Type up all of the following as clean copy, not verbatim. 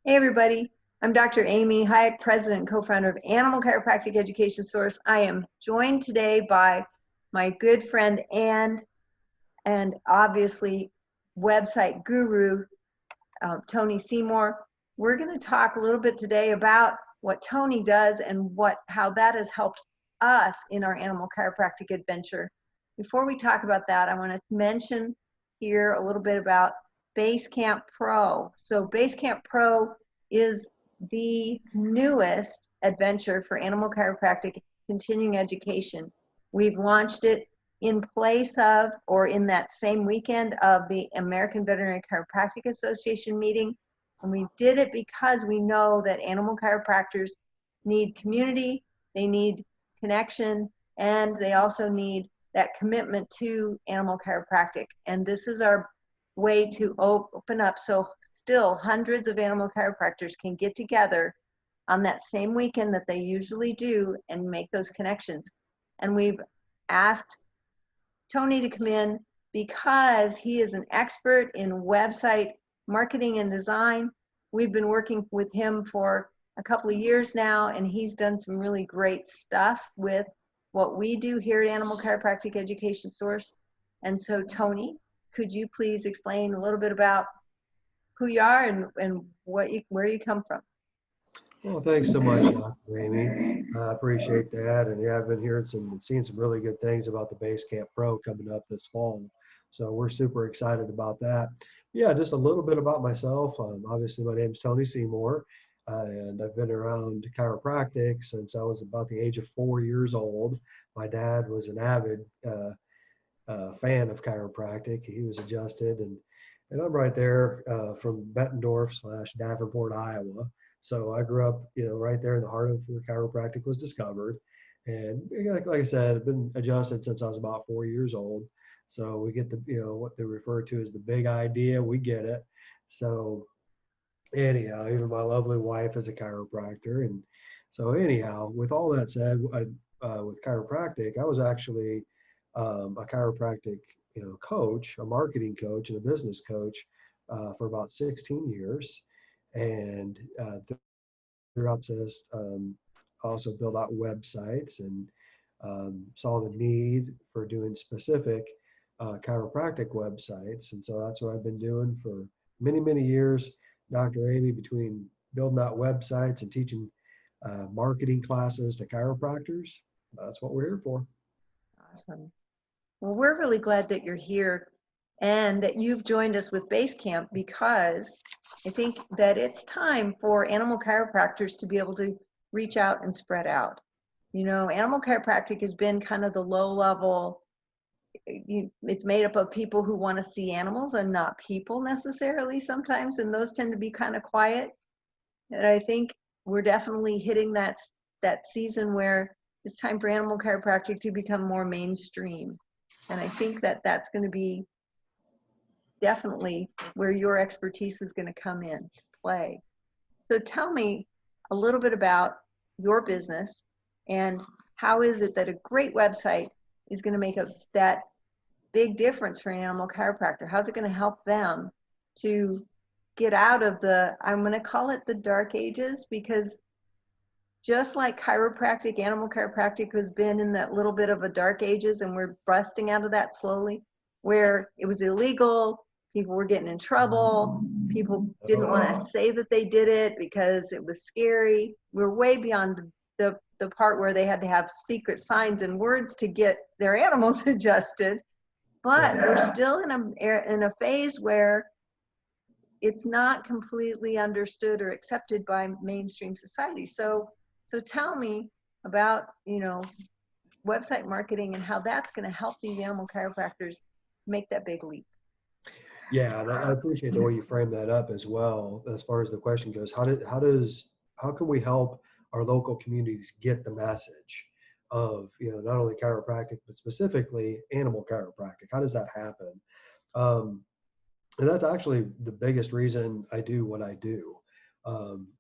Hey everybody, I'm Dr. Amy Hayek, President and co-founder of Animal Chiropractic Education Source. I am joined today by my good friend and obviously website guru, Tony Seymour. We're going to talk a little bit today about what Tony does and how that has helped us in our animal chiropractic adventure. Before we talk about that, I want to mention here a little bit about Basecamp Pro. So Basecamp Pro is the newest adventure for animal chiropractic continuing education. We've launched it in place of, or in that same weekend of, the American Veterinary Chiropractic Association meeting. And we did it because we know that animal chiropractors need community, they need connection, and they also need that commitment to animal chiropractic. And this is our way to open up so still hundreds of animal chiropractors can get together on that same weekend that they usually do and make those connections. And we've asked Tony to come in because he is an expert in website marketing and design. We've been working with him for a couple of years now, and he's done some really great stuff with what we do here at Animal Chiropractic Education Source. And so, Tony, could you please explain a little bit about who you are and where you come from? Well, thanks so much, Dr. Amy. I appreciate that. And yeah, I've been hearing seeing some really good things about the Basecamp Pro coming up this fall. So we're super excited about that. Yeah, just a little bit about myself. Obviously, my name's Tony Seymour, and I've been around chiropractic since I was about the age of 4 years old. My dad was an avid fan of chiropractic. He was adjusted, and I'm right there from Bettendorf/Davenport, Iowa. So I grew up, right there in the heart of where chiropractic was discovered. And like I said, I've been adjusted since I was about 4 years old. So we get what they refer to as the big idea. We get it. So anyhow, even my lovely wife is a chiropractor. And so anyhow, with all that said, with chiropractic, I was actually a chiropractic, coach, a marketing coach and a business coach for about 16 years. And throughout this, also build out websites and saw the need for doing specific chiropractic websites. And so that's what I've been doing for many, many years, Dr. Amy, between building out websites and teaching marketing classes to chiropractors. That's what we're here for. Awesome. Well, we're really glad that you're here and that you've joined us with Basecamp, because I think that it's time for animal chiropractors to be able to reach out and spread out. Animal chiropractic has been kind of the low level. It's made up of people who want to see animals and not people necessarily sometimes, and those tend to be kind of quiet. And I think we're definitely hitting that season where it's time for animal chiropractic to become more mainstream. And I think that that's going to be definitely where your expertise is going to come in to play. So tell me a little bit about your business, and how is it that a great website is going to make that big difference for an animal chiropractor? How's it going to help them to get out of I'm going to call it the dark ages, because just like chiropractic, animal chiropractic has been in that little bit of a dark ages, and we're busting out of that slowly, where it was illegal, people were getting in trouble, people didn't want to say that they did it because it was scary. We're way beyond the part where they had to have secret signs and words to get their animals adjusted. But we're still in a phase where it's not completely understood or accepted by mainstream society. So tell me about, website marketing and how that's going to help these animal chiropractors make that big leap. Yeah, I appreciate the way you frame that up as well. As far as the question goes, how can we help our local communities get the message of, not only chiropractic, but specifically animal chiropractic? How does that happen? And that's actually the biggest reason I do what I do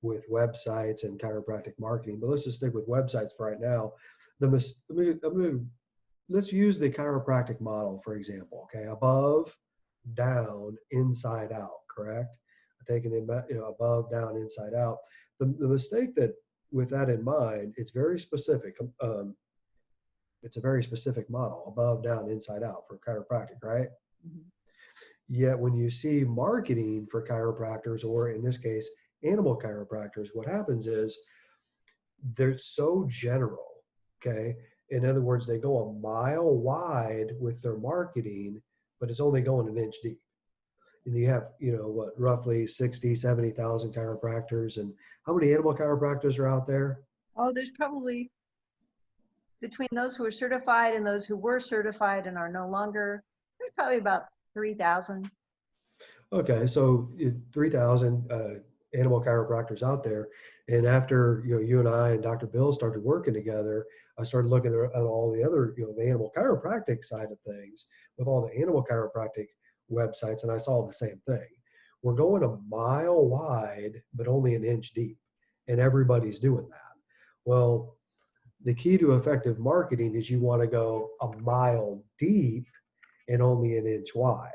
with websites and chiropractic marketing. But let's just stick with websites for right now. Let's use the chiropractic model, for example. Okay, above, down, inside out, correct? A taking it, above, down, inside out. The mistake that, with that in mind, it's very specific. It's a very specific model: above, down, inside out for chiropractic, right? Mhm. Yet when you see marketing for chiropractors, or in this case, animal chiropractors, what happens is they're so general. Okay. In other words, they go a mile wide with their marketing, but it's only going an inch deep. And you have, what, roughly 60, 70,000 chiropractors. And how many animal chiropractors are out there? Oh, there's probably, between those who are certified and those who were certified and are no longer, there's probably about 3,000. Okay, so 3,000 animal chiropractors out there. And after, you and I and Dr. Bill started working together, I started looking at all the other, the animal chiropractic side of things with all the animal chiropractic websites, and I saw the same thing. We're going a mile wide, but only an inch deep, and everybody's doing that. Well, the key to effective marketing is you want to go a mile deep and only an inch wide.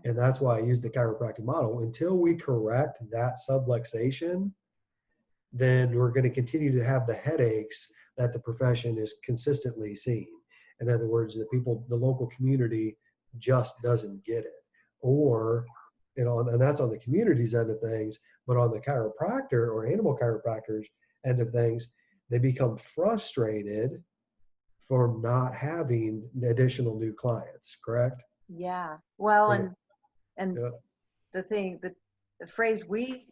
And that's why I use the chiropractic model. Until we correct that subluxation, then we're going to continue to have the headaches that the profession is consistently seeing. In other words, the local community just doesn't get it. Or, and that's on the community's end of things, but on the chiropractor or animal chiropractors end of things, they become frustrated for not having additional new clients, correct? Yeah. Well, Yeah. and Yeah. the phrase we,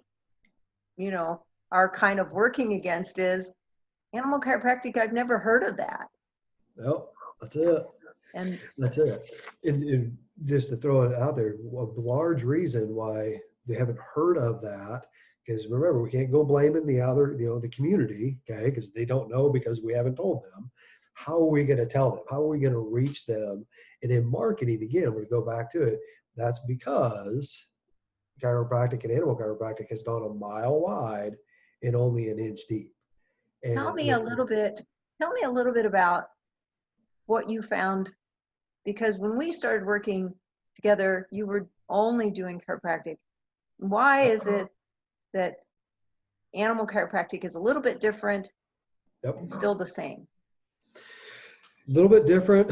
are kind of working against is animal chiropractic. I've never heard of that. Well, that's it. And That's it. And just to throw it out there, a large reason why they haven't heard of that, because remember, we can't go blaming the other, the community, okay, because they don't know because we haven't told them. How are we going to tell them? How are we going to reach them? And in marketing, again, I'm going to go back to it. That's because chiropractic and animal chiropractic has gone a mile wide and only an inch deep. tell And me a little bit, tell me a little bit about what you found, because when we started working together, you were only doing chiropractic. Why is it that animal chiropractic is a little bit different yep. and still the same? A little bit different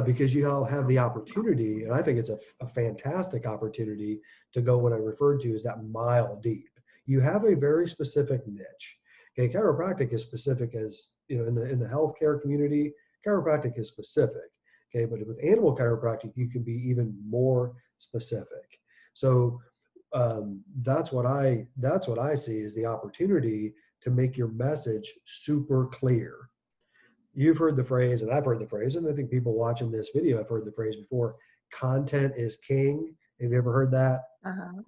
because you all have the opportunity, and I think it's a fantastic opportunity to go what I referred to as that mile deep. You have a very specific niche. Okay, chiropractic is specific as, in the healthcare community, chiropractic is specific. Okay, but with animal chiropractic, you can be even more specific. So that's what I see is the opportunity to make your message super clear. You've heard the phrase, and I've heard the phrase, and I think people watching this video have heard the phrase before: content is king. Have you ever heard that? Uh-huh.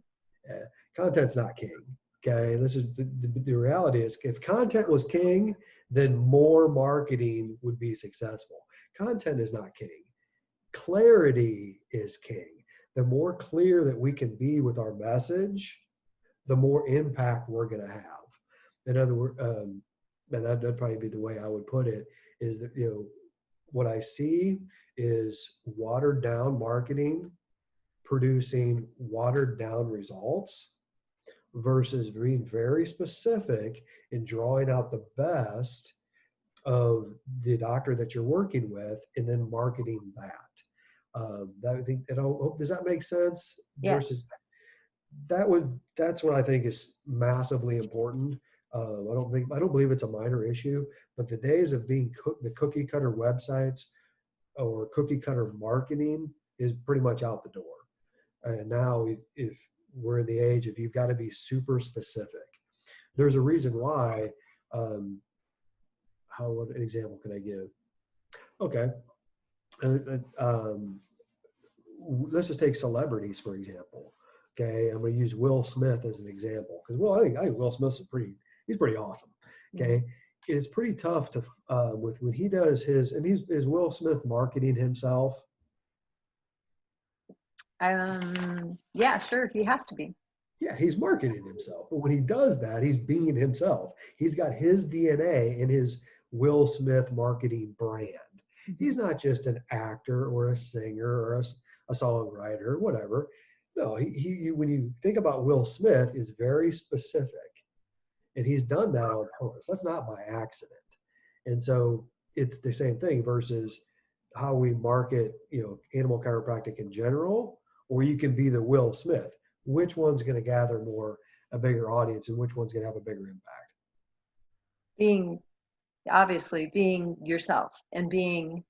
Content's not king. Okay, this is the reality is, if content was king, then more marketing would be successful. Content is not king. Clarity is king. The more clear that we can be with our message, the more impact we're going to have. In other words, and that'd probably be the way I would put it, is that, what I see is watered down marketing producing watered down results versus being very specific in drawing out the best of the doctor that you're working with and then marketing that. I think, does that make sense? Yeah. Versus that's what I think is massively important. I don't believe it's a minor issue, but the days of being the cookie cutter websites or cookie cutter marketing is pretty much out the door. And now, if we're in the age of, you've got to be super specific. There's a reason why. What an example can I give? Okay, let's just take celebrities for example. Okay, I'm going to use Will Smith as an example because, well, I think Will Smith's he's pretty awesome. Okay, it's pretty tough to with when he does his, and is Will Smith marketing himself? Yeah, sure, he has to be. Yeah, he's marketing himself. But when he does that, he's being himself. He's got his DNA in his Will Smith marketing brand. He's not just an actor or a singer or a songwriter or whatever. No, when you think about Will Smith, is very specific, and he's done that on purpose. That's not by accident. And so it's the same thing versus how we market, animal chiropractic in general, or you can be the Will Smith. Which one's going to gather a bigger audience, and which one's going to have a bigger impact? Obviously being yourself and being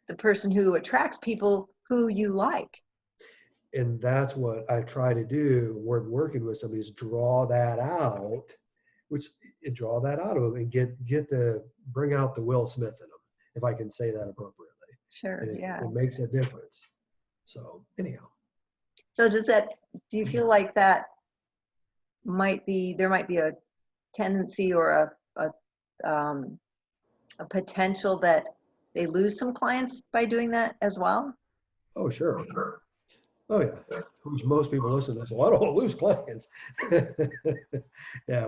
the person who attracts people who you like. And that's what I try to do when working with somebody, is draw that out, draw that out of them and bring out the Will Smith in them, if I can say that appropriately. Sure. And Yeah. it makes a difference. So anyhow. So do you feel like that there might be a tendency or a potential that they lose some clients by doing that as well? Oh, sure. Oh, yeah. Which most people listen to this. Well, I don't want to lose clients. Yeah,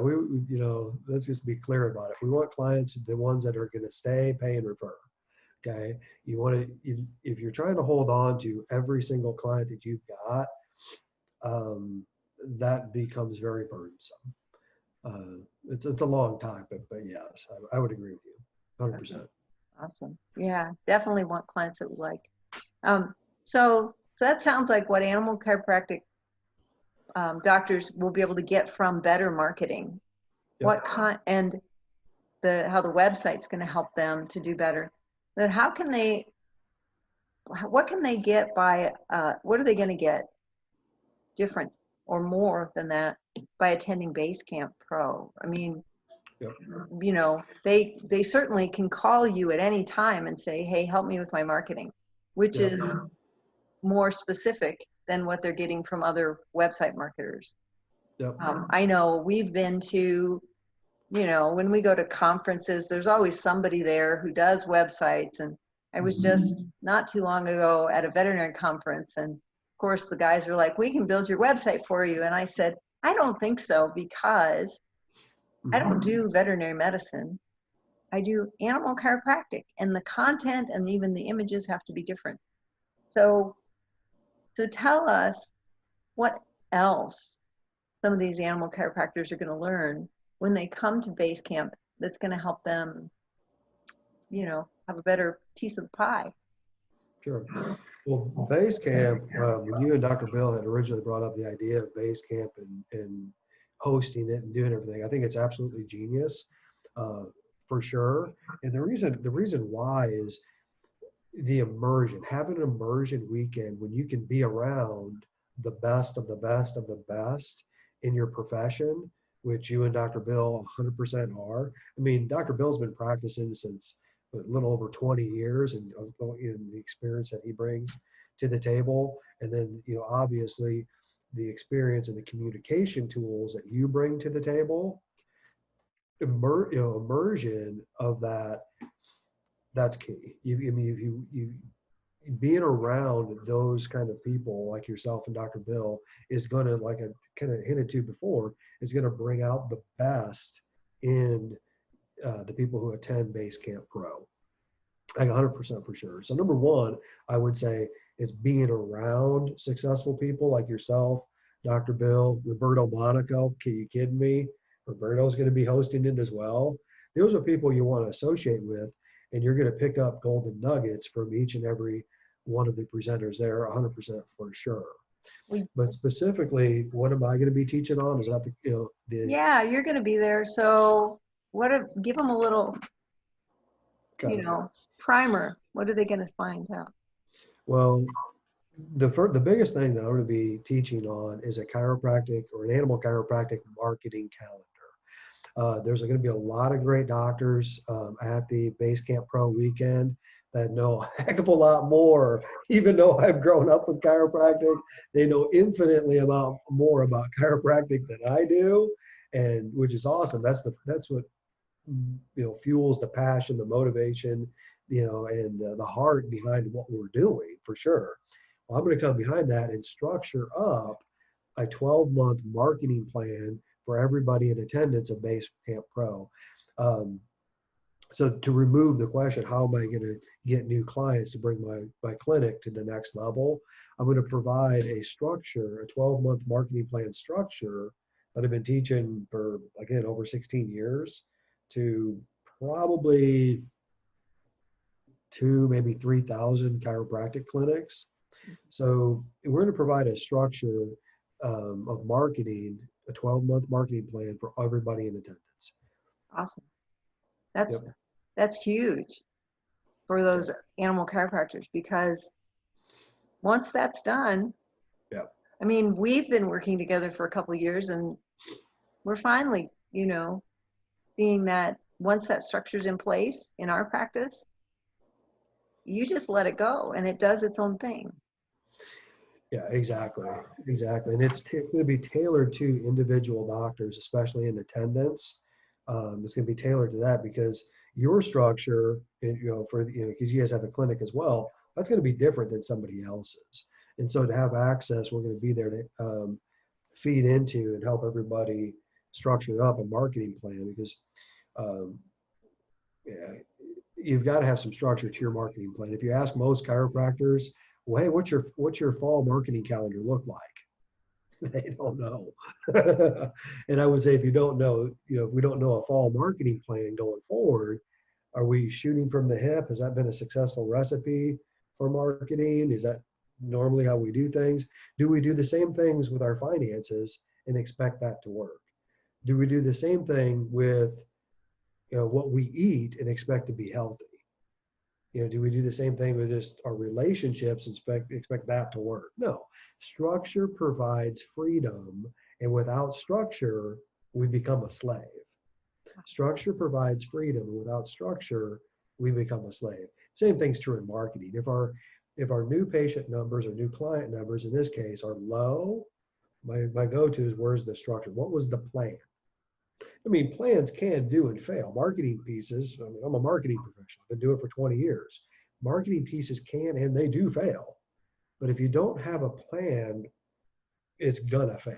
let's just be clear about it. We want clients, the ones that are going to stay, pay, and refer. Okay. If you're trying to hold on to every single client that you've got, that becomes very burdensome. It's a long time, but yes, I would agree with you 100%. Awesome. Yeah, definitely want clients that we like. So that sounds like what animal chiropractic doctors will be able to get from better marketing. Yep. And how the website's going to help them to do better. Then what can they get what are they going to get different or more than that by attending Basecamp Pro? I mean, Yep. They certainly can call you at any time and say, hey, help me with my marketing, which Yep. is more specific than what they're getting from other website marketers. Yep. I know we've been to, when we go to conferences, there's always somebody there who does websites. And I was just not too long ago at a veterinary conference. And of course, the guys were like, we can build your website for you. And I said, I don't think so, because I don't do veterinary medicine. I do animal chiropractic, and the content and even the images have to be different. So tell us what else some of these animal chiropractors are going to learn when they come to Basecamp that's going to help them, have a better piece of the pie. Sure. Well, Basecamp, when you and Dr. Bill had originally brought up the idea of Basecamp and hosting it and doing everything, I think it's absolutely genius, for sure. And the reason why is the immersion. Having an immersion weekend when you can be around the best of the best of the best in your profession, which you and Dr. Bill 100% are. I mean, Dr. Bill's been practicing since a little over 20 years, and in the experience that he brings to the table. And then, obviously the experience and the communication tools that you bring to the table, immersion of that's key. You being around those kind of people like yourself and Dr. Bill is going to, like I kind of hinted to before, is going to bring out the best in the people who attend Basecamp Pro. Like 100% for sure. So number one, I would say, is being around successful people like yourself, Dr. Bill, Roberto Monaco. Are you kidding me? Roberto's going to be hosting it as well. Those are people you want to associate with, and you're going to pick up golden nuggets from each and every one of the presenters there, 100% for sure. But specifically, what am I going to be teaching on? Is that Yeah, you're going to be there. So give them a little, primer. What are they going to find out? Well, the biggest thing that I'm going to be teaching on is a chiropractic or an animal chiropractic marketing calendar. There's going to be a lot of great doctors at the Basecamp Pro weekend that know a heck of a lot more. Even though I've grown up with chiropractic, they know infinitely more about chiropractic than I do, and which is awesome. That's what fuels the passion, the motivation, and the heart behind what we're doing, for sure. Well, I'm going to come behind that and structure up a 12-month marketing plan for everybody in attendance at Basecamp Pro. So to remove the question, how am I going to get new clients to bring my clinic to the next level? I'm going to provide a structure, a 12-month marketing plan structure that I've been teaching for, again, over 16 years to probably maybe 3,000 chiropractic clinics. So we're going to provide a structure of marketing, a 12-month marketing plan for everybody in attendance. Awesome. That's Yep. that's huge for those animal chiropractors, because once that's done, Yep. I mean, we've been working together for a couple of years, and we're finally, seeing that once that structure's in place in our practice, you just let it go and it does its own thing. Yeah, exactly. Exactly. And it's going to be tailored to individual doctors, especially in attendance. It's going to be tailored to that because your structure, because you guys have a clinic as well, that's going to be different than somebody else's. And so to have access, we're going to be there to feed into and help everybody structure up a marketing plan because um, yeah, you've got to have some structure to your marketing plan. If you ask most chiropractors, well, hey, what's your fall marketing calendar look like? They don't know. And I would say if you don't know, if we don't know a fall marketing plan going forward, are we shooting from the hip? Has that been a successful recipe for marketing? Is that normally how we do things? Do we do the same things with our finances and expect that to work? Do we do the same thing with what we eat and expect to be healthy? Do we do the same thing with just our relationships and expect that to work? No. Structure provides freedom, and without structure, we become a slave. Structure provides freedom, and without structure, we become a slave. Same thing's true in marketing. If our new patient numbers or new client numbers in this case are low, my go-to is where's the structure? What was the plan? I mean, plans can do and fail. Marketing pieces, I mean, I'm a marketing professional, I've been doing it for 20 years. Marketing pieces can and they do fail. But if you don't have a plan, it's gonna fail.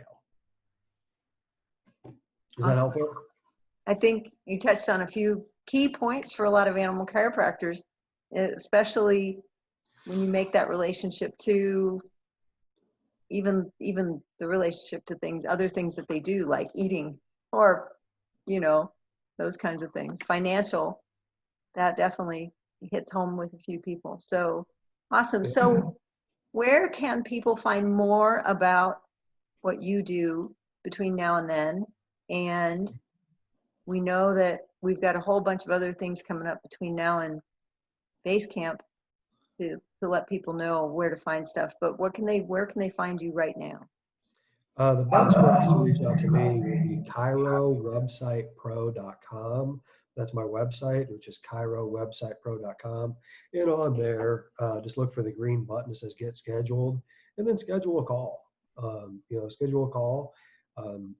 Is that Awesome. helpful? I think you touched on a few key points for a lot of animal chiropractors, especially when you make that relationship to even the relationship to other things that they do, like eating or, those kinds of things. Financial, that definitely hits home with a few people. So awesome. So where can people find more about what you do between now and then? And we know that we've got a whole bunch of other things coming up between now and base camp to let people know where to find stuff. But where can they find you right now? The best way to reach out to me would be chirowebsitepro.com. That's my website, which is chirowebsitepro.com. And on there, just look for the green button that says get scheduled and then schedule a call. Schedule a call. And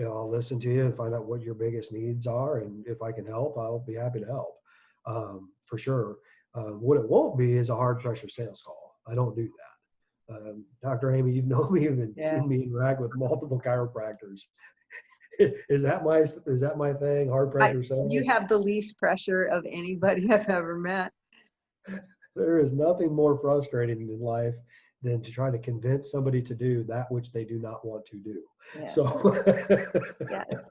I'll listen to you and find out what your biggest needs are. And if I can help, I'll be happy to help for sure. What it won't be is a hard pressure sales call. I don't do that. Dr. Amy, you've known me and seen me interact with multiple chiropractors. Is that my thing? Hard pressure sales? You have the least pressure of anybody I've ever met. There is nothing more frustrating in life than to try to convince somebody to do that which they do not want to do. Yes. So, Yes.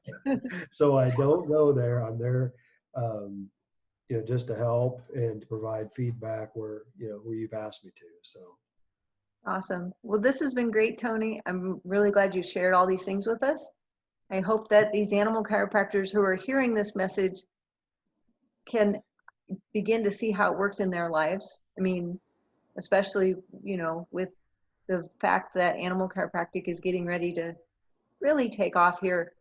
so I don't go there. I'm there, just to help and to provide feedback where you've asked me to. So. Awesome. Well, this has been great, Tony. I'm really glad you shared all these things with us. I hope that these animal chiropractors who are hearing this message can begin to see how it works in their lives. I mean, especially, with the fact that animal chiropractic is getting ready to really take off here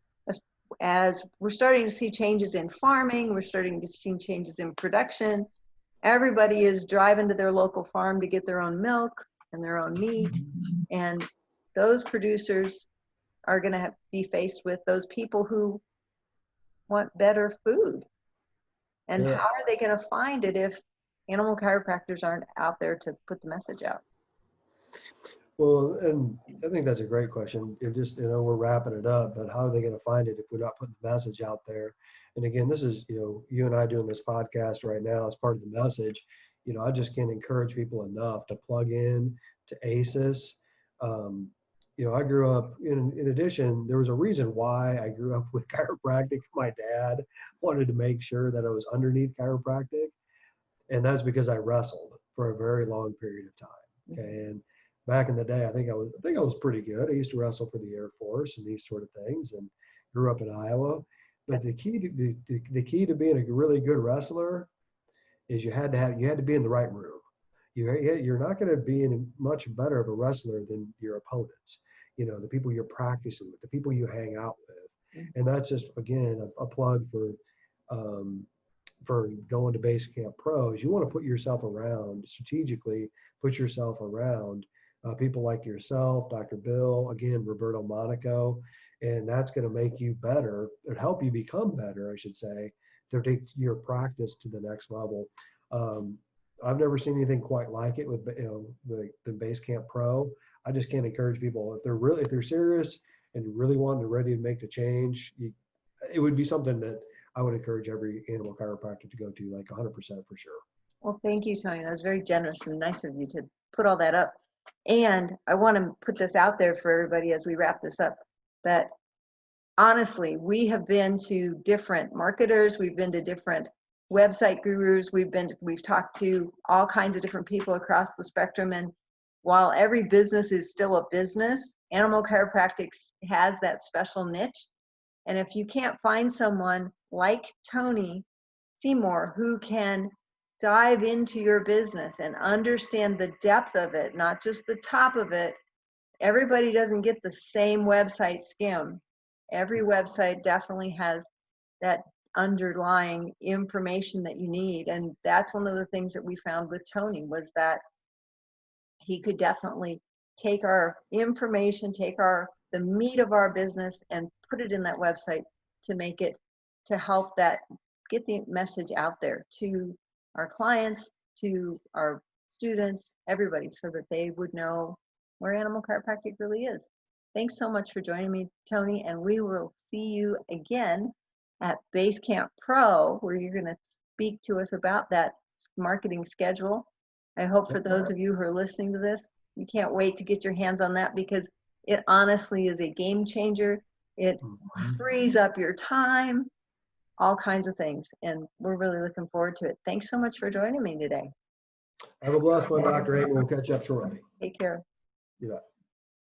as we're starting to see changes in farming, we're starting to see changes in production. Everybody is driving to their local farm to get their own milk and their own meat. And those producers are going to be faced with those people who want better food. And Yeah. how are they going to find it if animal chiropractors aren't out there to put the message out? Well, and I think that's a great question. It just, we're wrapping it up, but how are they going to find it if we're not putting the message out there? And again, this is, you and I doing this podcast right now as part of the message. I just can't encourage people enough to plug in to A.C.E.S. Um, I grew up, in addition, there was a reason why I grew up with chiropractic. My dad wanted to make sure that I was underneath chiropractic. And that's because I wrestled for a very long period of time. Okay. And back in the day, I think I was pretty good. I used to wrestle for the Air Force and these sort of things, and grew up in Iowa. But the key to being a really good wrestler is you had to be in the right room. You're not going to be much better of a wrestler than your opponents. The people you're practicing with, the people you hang out with, and that's just again a plug um, for going to Base Camp Pro is you want to put yourself around strategically, put yourself around people like yourself, Dr. Bill, again, Roberto Monaco, and that's going to make you better and help you become better, I should say, to take your practice to the next level. I've never seen anything quite like it with the Base Camp Pro. I just can't encourage people if they're serious and really wanting and ready to make the change. It would be something that I would encourage every animal chiropractor to go to, like 100% for sure. Well, thank you, Tony. That was very generous and nice of you to put all that up. And I want to put this out there for everybody as we wrap this up, that honestly, we have been to different marketers, we've been to different website gurus, we've talked to all kinds of different people across the spectrum. And while every business is still a business, animal chiropractic has that special niche. And if you can't find someone like Tony Seymour who can dive into your business and understand the depth of it, not just the top of it, everybody doesn't get the same website skim. Every website definitely has that underlying information that you need. And that's one of the things that we found with Tony was that he could definitely take our information, the meat of our business and put it in that website to make it, to help that, get the message out there to our clients, to our students, everybody, so that they would know where animal chiropractic really is. Thanks so much for joining me, Tony, and we will see you again at Base Camp Pro, where you're going to speak to us about that marketing schedule. I hope for those of you who are listening to this, you can't wait to get your hands on that, because it honestly is a game changer. It frees up your time, all kinds of things, and we're really looking forward to it. Thanks so much for joining me today. Have a blessed one, Dr. Amy. We'll catch up shortly. Take care. You bet.